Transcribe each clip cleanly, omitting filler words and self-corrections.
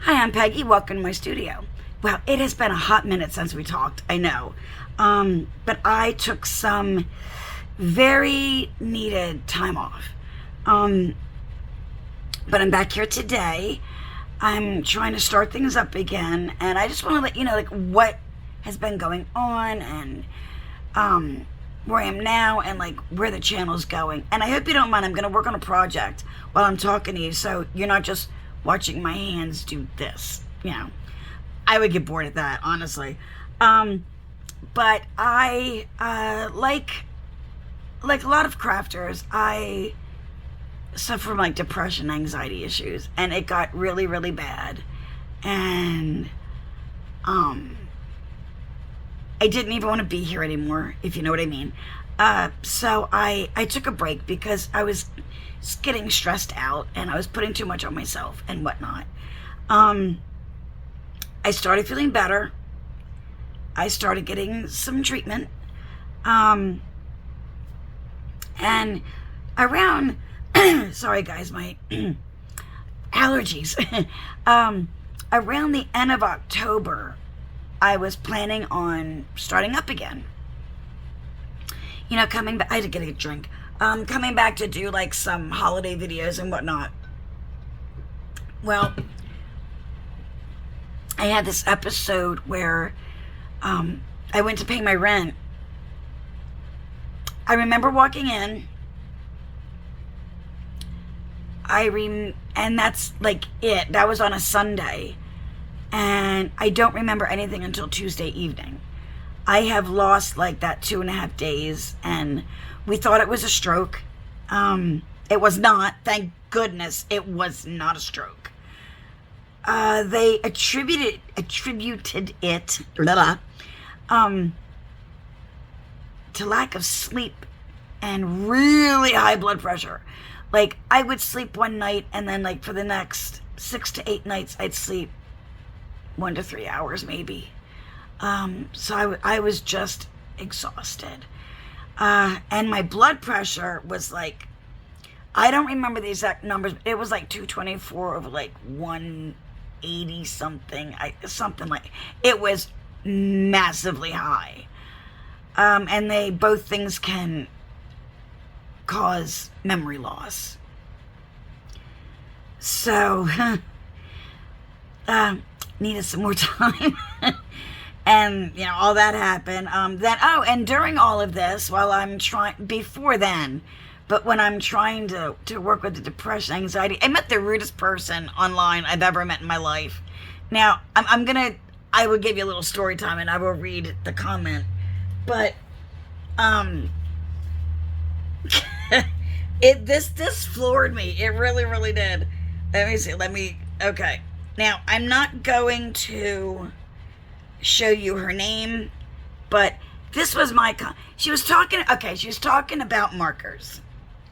Hi, I'm Peggy. Welcome to my studio. Well, it has been a hot minute since we talked, I know. But I took some very needed time off. But I'm back here today. I'm trying to start things up again, and I just want to let you know what has been going on and where I am now and where the channel's going. And I hope you don't mind. I'm going to work on a project while I'm talking to you, so you're not just watching my hands do this. I would get bored at that, honestly. But I like a lot of crafters, I suffer from depression, anxiety issues, and it got really, really bad. And I didn't even want to be here anymore, if you know what I mean. So I took a break because I was getting stressed out and I was putting too much on myself and whatnot. I started feeling better. I started getting some treatment. And around, sorry guys, my allergies. Around the end of October, I was planning on starting up again. Coming back, I had to get a drink. Coming back to do some holiday videos and whatnot. Well, I had this episode where I went to pay my rent. I remember walking in. And that's it. That was on a Sunday. And I don't remember anything until Tuesday evening. I have lost that 2.5 days, and we thought it was a stroke. It was not. Thank goodness it was not a stroke. They attributed it to lack of sleep and really high blood pressure. I would sleep one night, and then for the next 6 to 8 nights, I'd sleep 1 to 3 hours maybe. So I was just exhausted. And my blood pressure was I don't remember the exact numbers, but it was 224 over 180 something. It was massively high. And both things can cause memory loss. So, needed some more time. And, all that happened. And during all of this, when I'm trying to work with the depression, anxiety, I met the rudest person online I've ever met in my life. Now, I will give you a little story time and I will read the comment. But, this floored me. It really, really did. Let me see. Okay. Now, I'm not going to show you her name, but this was she was talking about markers,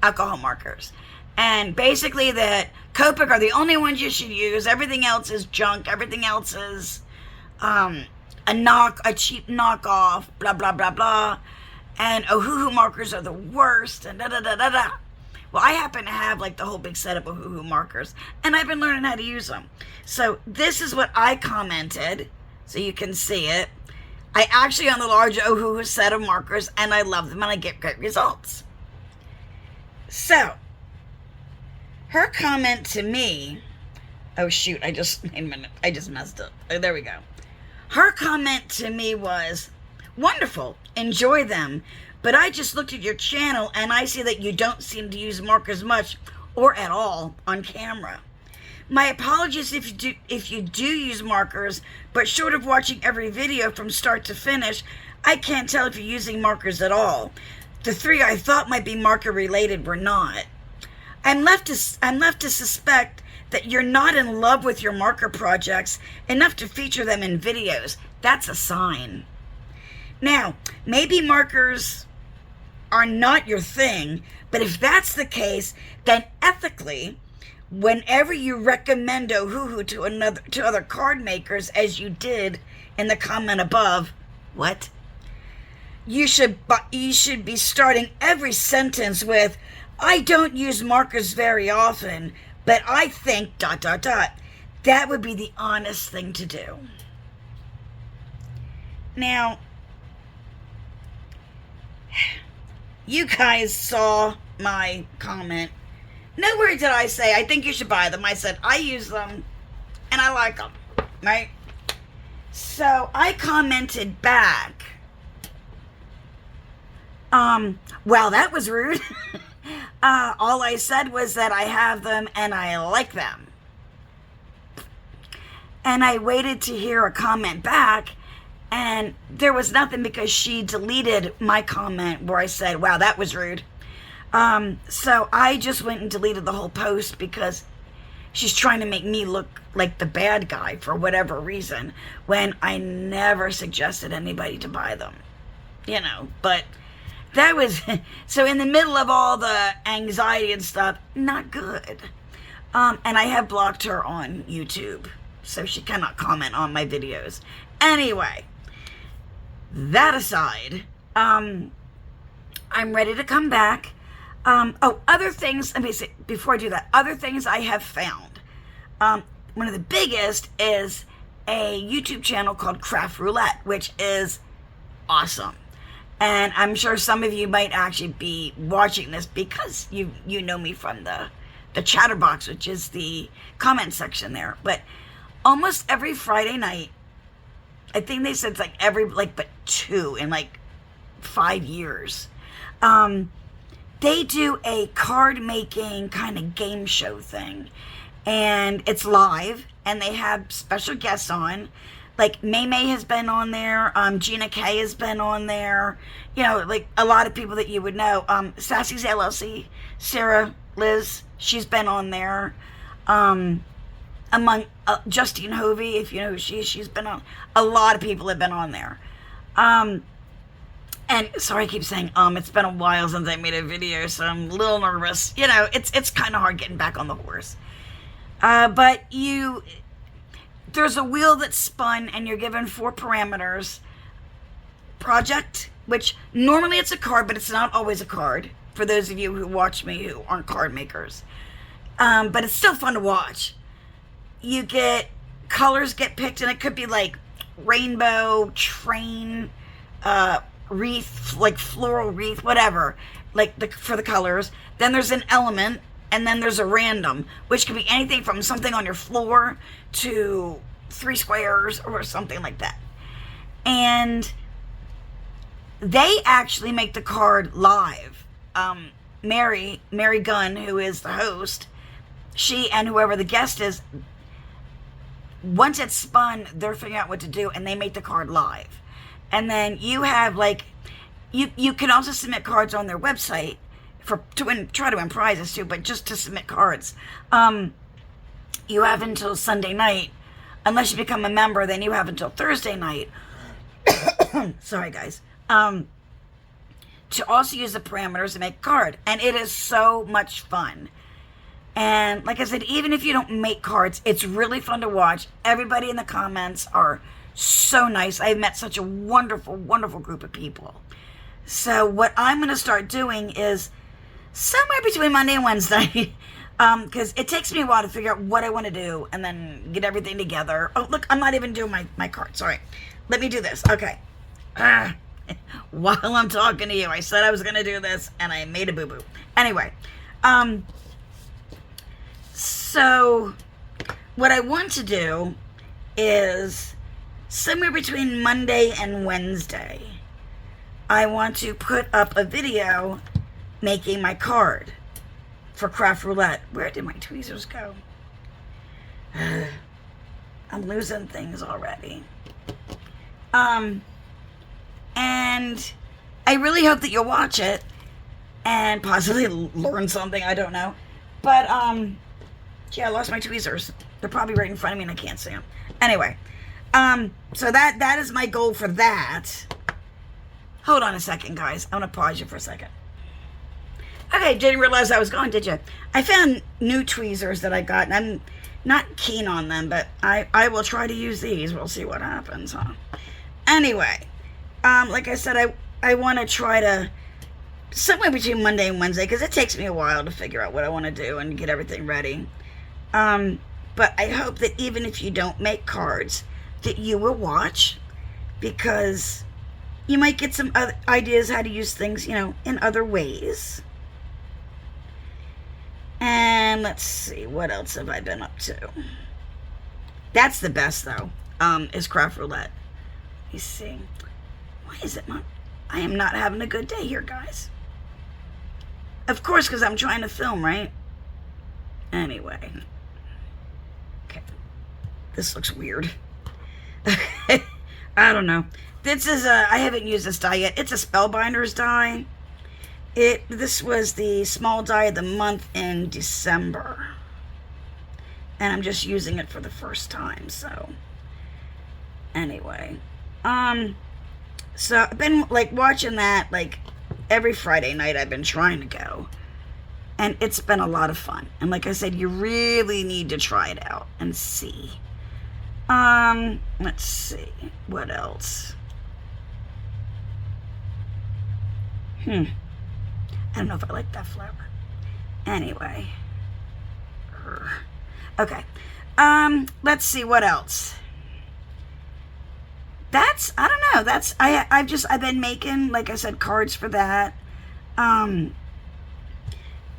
alcohol markers, and basically that Copic are the only ones you should use. Everything else is junk. Everything else is a cheap knockoff, blah, blah, blah, blah. And Ohuhu markers are the worst, and da-da-da-da-da. Well, I happen to have the whole big set of Ohuhu markers, and I've been learning how to use them. So this is what I commented, so you can see it. I actually own the large Ohuhu set of markers, and I love them, and I get great results. So, her comment to me, oh shoot, I just messed up. Oh, there we go. Her comment to me was, wonderful, enjoy them, but I just looked at your channel and I see that you don't seem to use markers much or at all on camera. My apologies if you do use markers, but short of watching every video from start to finish, I can't tell if you're using markers at all. The 3 I thought might be marker related were not. I'm left to suspect that you're not in love with your marker projects enough to feature them in videos. That's a sign. Now, maybe markers are not your thing, but if that's the case, then ethically, whenever you recommend Ohuhu to other card makers, as you did in the comment above, what? You should be starting every sentence with, I don't use markers very often, but I think ... That would be the honest thing to do. Now, you guys saw my comment. Nowhere did I say, I think you should buy them. I said, I use them and I like them, right? So I commented back, well, that was rude. All I said was that I have them and I like them. And I waited to hear a comment back, and there was nothing because she deleted my comment where I said, wow, that was rude. So I just went and deleted the whole post because she's trying to make me look like the bad guy for whatever reason, when I never suggested anybody to buy them, but that was, so in the middle of all the anxiety and stuff, not good. And I have blocked her on YouTube, so she cannot comment on my videos. Anyway, that aside, I'm ready to come back. Other things, let me say, before I do that, other things I have found. One of the biggest is a YouTube channel called Craft Roulette, which is awesome. And I'm sure some of you might actually be watching this because you know me from the chatterbox, which is the comment section there. But almost every Friday night, I think they said it's but 2 in 5 years. They do a card making kind of game show thing, and it's live, and they have special guests on. Like May has been on there, Gina K has been on there, a lot of people that you would know. Sassy's LLC, Sarah Liz, she's been on there. Among Justine Hovey, if you know who she's been on. A lot of people have been on there. And sorry, I keep saying it's been a while since I made a video, so I'm a little nervous. It's kind of hard getting back on the horse. But there's a wheel that's spun, and you're given 4 parameters. Project, which normally it's a card, but it's not always a card, for those of you who watch me who aren't card makers. But it's still fun to watch. You get, colors get picked, and it could be rainbow, train, wreath, floral wreath, whatever, for the colors. Then there's an element, and then there's a random, which could be anything from something on your floor to 3 squares or something like that. And they actually make the card live. Mary Gunn, who is the host, she and whoever the guest is, once it's spun, they're figuring out what to do, and they make the card live. And then you have you can also submit cards on their website to try to win prizes too, but just to submit cards. You have until Sunday night, unless you become a member. Then you have until Thursday night. Sorry, guys. To also use the parameters to make a card, and it is so much fun. And like I said, even if you don't make cards, it's really fun to watch. Everybody in the comments are so nice. I've met such a wonderful, wonderful group of people. So what I'm going to start doing is somewhere between Monday and Wednesday, because it takes me a while to figure out what I want to do and then get everything together. Oh, look, I'm not even doing my card. Sorry. Let me do this. Okay. While I'm talking to you, I said I was going to do this, and I made a boo-boo. Anyway, so what I want to do is somewhere between Monday and Wednesday, I want to put up a video making my card for Craft Roulette. Where did my tweezers go? I'm losing things already. And I really hope that you'll watch it and possibly learn something. I don't know. But, yeah, I lost my tweezers. They're probably right in front of me and I can't see them. Anyway, so that is my goal for that. Hold on a second, guys. I'm going to pause you for a second. Okay, didn't realize I was gone, did you? I found new tweezers that I got, and I'm not keen on them, but I will try to use these. We'll see what happens, huh? Anyway, like I said, I want to try to somewhere between Monday and Wednesday, because it takes me a while to figure out what I want to do and get everything ready. But I hope that even if you don't make cards, that you will watch, because you might get some other ideas how to use things, in other ways. And let's see, what else have I been up to? That's the best, though, is craft roulette. Let me see. Why is it not? I am not having a good day here, guys. Of course, because I'm trying to film, right? Anyway. Okay. This looks weird. I don't know. This is I haven't used this die yet. It's a Spellbinders die. This was the small die of the month in December. And I'm just using it for the first time, so. Anyway. So I've been, watching that, every Friday night I've been trying to go. And it's been a lot of fun. And like I said, you really need to try it out and see. Let's see. What else? I don't know if I like that flower. Anyway. Okay. Let's see what else. I don't know. I've been making, like I said, cards for that.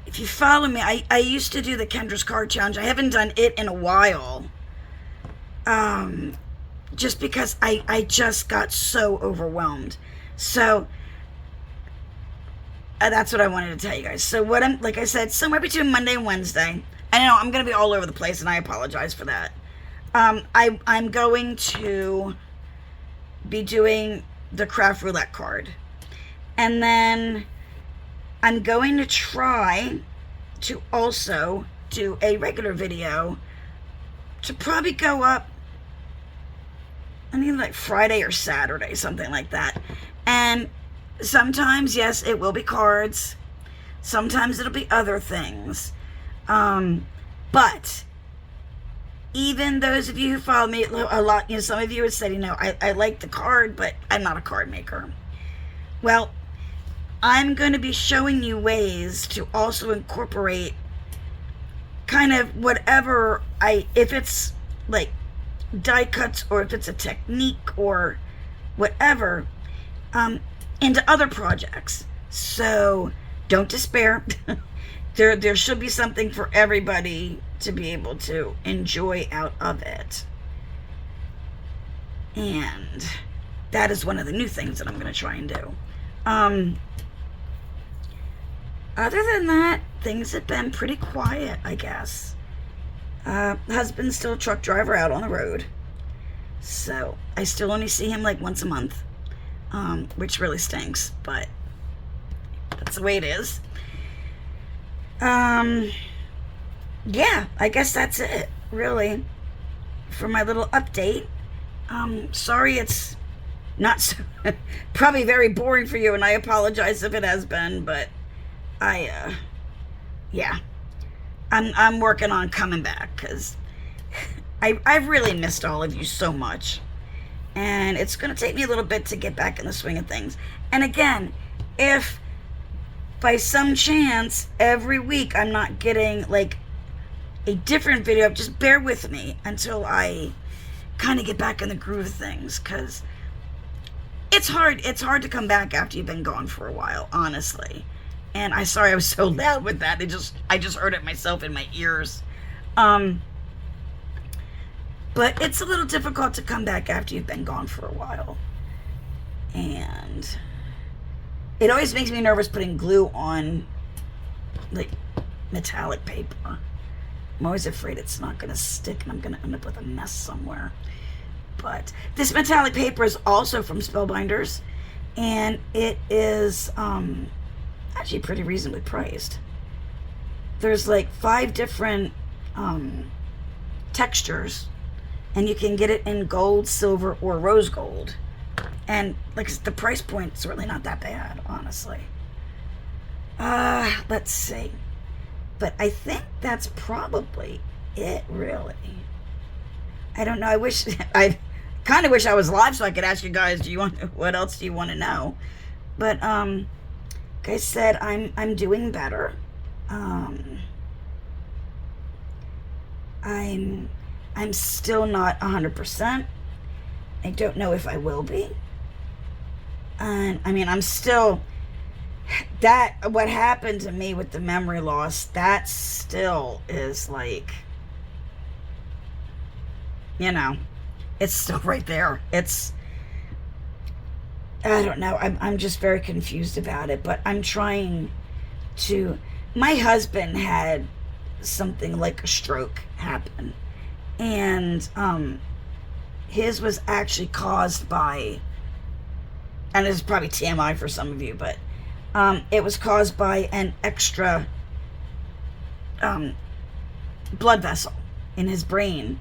If you follow me, I used to do the Kendra's Card Challenge. I haven't done it in a while. Just because I just got so overwhelmed. So, that's what I wanted to tell you guys. So like I said, somewhere between Monday and Wednesday. I know I'm going to be all over the place, and I apologize for that. I'm going to be doing the craft roulette card. And then I'm going to try to also do a regular video to probably go up, Friday or Saturday, something like that. And sometimes, yes, it will be cards. Sometimes it'll be other things. But even those of you who follow me a lot, some of you have said, I like the card, but I'm not a card maker. Well, I'm going to be showing you ways to also incorporate kind of whatever if it's die cuts, or if it's a technique or whatever, into other projects. So don't despair. There should be something for everybody to be able to enjoy out of it. And that is one of the new things that I'm going to try and do. Other than that, things have been pretty quiet, I guess. Husband's still a truck driver out on the road. So I still only see him once a month. Which really stinks, but that's the way it is. Yeah, I guess that's it, really, for my little update. Sorry it's not so, probably very boring for you, and I apologize if it has been, but yeah, I'm working on coming back, because I've really missed all of you so much, and it's going to take me a little bit to get back in the swing of things. And again, if by some chance every week I'm not getting a different video, just bear with me until I kind of get back in the groove of things, because it's hard to come back after you've been gone for a while, honestly. And sorry I was so loud with that. I just heard it myself in my ears. But it's a little difficult to come back after you've been gone for a while. And it always makes me nervous putting glue on metallic paper. I'm always afraid it's not going to stick and I'm going to end up with a mess somewhere. But this metallic paper is also from Spellbinders, and it is actually pretty reasonably priced. There's 5 different textures, and you can get it in gold, silver, or rose gold. And the price point is really not that bad, honestly. Let's see. But I think that's probably it, really. I don't know. I kind of wish I was live so I could ask you guys, what else do you want to know? But like I said, I'm doing better. I'm still not 100%. I don't know if I will be. And I mean, I'm still, that, what happened to me with the memory loss, that still is like, you know, it's still right there. It's, I don't know. I'm just very confused about it, but I'm trying to, my husband had something like a stroke happen, and his was actually caused by, and this is probably TMI for some of you, but it was caused by an extra blood vessel in his brain.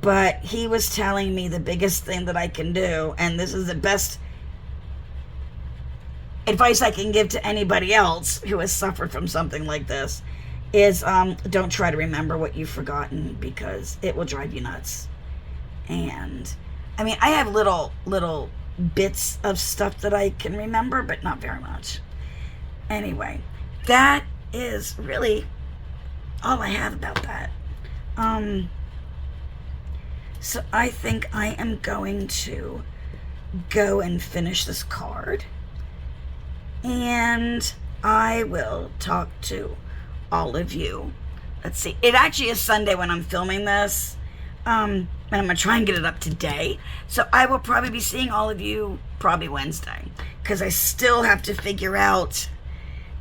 But he was telling me the biggest thing that I can do, and this is the best advice I can give to anybody else who has suffered from something like this, is don't try to remember what you've forgotten, because it will drive you nuts. And I mean, I have little bits of stuff that I can remember, but not very much. Anyway, that is really all I have about that. So I think I am going to go and finish this card, and I will talk to all of you. Let's see, it actually is Sunday when I'm filming this, and I'm gonna try and get it up today, so I will probably be seeing all of you probably Wednesday, because I still have to figure out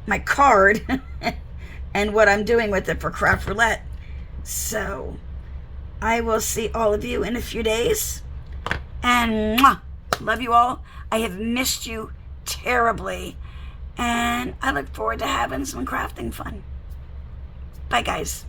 my card and what I'm doing with it for craft roulette. So I will see all of you in a few days, and mwah, love you all. I have missed you terribly, and I look forward to having some crafting fun. Bye, guys.